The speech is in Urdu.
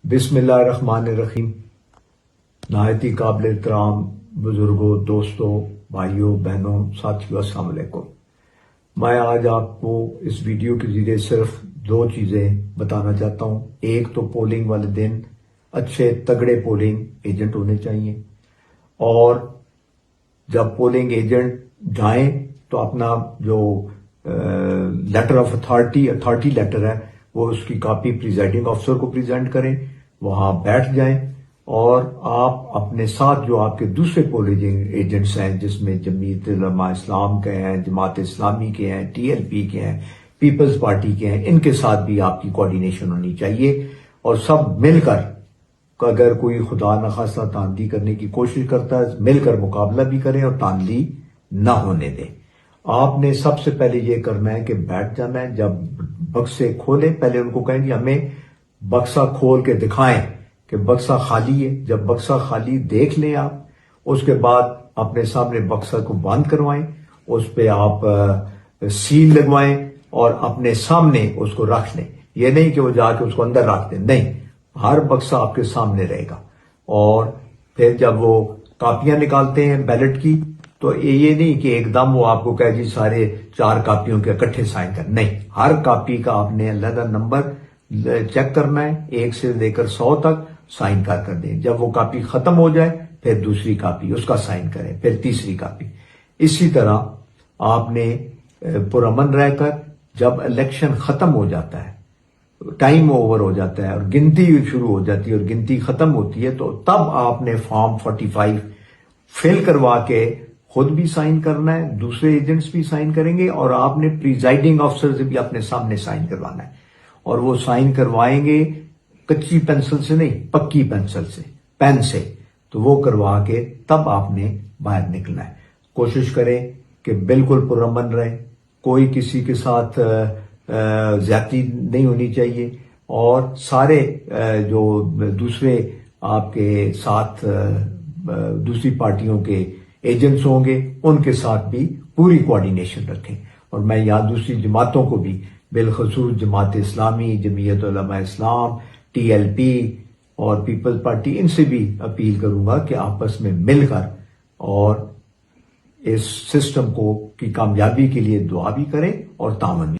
بسم اللہ الرحمن الرحیم۔ نہایت ہی قابل احترام بزرگوں، دوستوں، بھائیوں، بہنوں، ساتھیوں، السلام علیکم۔ میں آج آپ کو اس ویڈیو کے ذریعے صرف دو چیزیں بتانا چاہتا ہوں۔ ایک تو پولنگ والے دن اچھے تگڑے پولنگ ایجنٹ ہونے چاہیے، اور جب پولنگ ایجنٹ جائیں تو اپنا جو لیٹر آف اتھارٹی لیٹر ہے وہ اس کی کاپی پریزائڈنگ آفیسر کو پریزنٹ کریں، وہاں بیٹھ جائیں، اور آپ اپنے ساتھ جو آپ کے دوسرے پولنگ ایجنٹس ہیں، جس میں جمعیت علماء اسلام کے ہیں، جماعت اسلامی کے ہیں، ٹی ایل پی کے ہیں، پیپلز پارٹی کے ہیں، ان کے ساتھ بھی آپ کی کوارڈینیشن ہونی چاہیے، اور سب مل کر، اگر کوئی خدا نخواستہ تاندی کرنے کی کوشش کرتا ہے، مل کر مقابلہ بھی کریں اور تاندی نہ ہونے دیں۔ آپ نے سب سے پہلے یہ کرنا ہے کہ بیٹھ جانا ہے۔ جب بکسے کھولیں، پہلے ان کو کہیں گے ہمیں بکسا کھول کے دکھائیں کہ بکسا خالی ہے۔ جب بکسا خالی دیکھ لیں آپ، اس کے بعد اپنے سامنے بکسا کو بند کروائیں، اس پہ آپ سیل لگوائیں اور اپنے سامنے اس کو رکھ لیں۔ یہ نہیں کہ وہ جا کے اس کو اندر رکھ دیں، نہیں، ہر بکسا آپ کے سامنے رہے گا۔ اور پھر جب وہ کاپیاں نکالتے ہیں بیلٹ کی، تو یہ نہیں کہ ایک دم وہ آپ کو کہے جی سارے 4 کاپیوں کے اکٹھے سائن کر، نہیں، ہر کاپی کا آپ نے علیحدہ نمبر چیک کرنا ہے، 1 سے لے کر 100 تک سائن کر دیں۔ جب وہ کاپی ختم ہو جائے پھر دوسری کاپی اس کا سائن کریں، پھر تیسری کاپی۔ اسی طرح آپ نے پرامن رہ کر، جب الیکشن ختم ہو جاتا ہے، ٹائم اوور ہو جاتا ہے اور گنتی شروع ہو جاتی ہے اور گنتی ختم ہوتی ہے، تو تب آپ نے فارم 45 فل کروا کے خود بھی سائن کرنا ہے، دوسرے ایجنٹس بھی سائن کریں گے، اور آپ نے پریزائڈنگ آفیسر سے بھی اپنے سامنے سائن کروانا ہے، اور وہ سائن کروائیں گے کچی پینسل سے نہیں، پکی پینسل سے، پین سے، تو وہ کروا کے تب آپ نے باہر نکلنا ہے۔ کوشش کریں کہ بالکل پرامن رہیں، کوئی کسی کے ساتھ زیادتی نہیں ہونی چاہیے، اور سارے جو دوسرے آپ کے ساتھ دوسری پارٹیوں کے ایجنٹس ہوں گے ان کے ساتھ بھی پوری کوارڈینیشن رکھیں۔ اور میں یہاں دوسری جماعتوں کو بھی، بالخصوص جماعت اسلامی، جمعیت Ulema Islam, T L P اور پیپلز پارٹی، ان سے بھی اپیل کروں گا کہ آپس میں مل کر اور اس سسٹم کی کامیابی کے لیے دعا بھی کریں اور تعاون بھی۔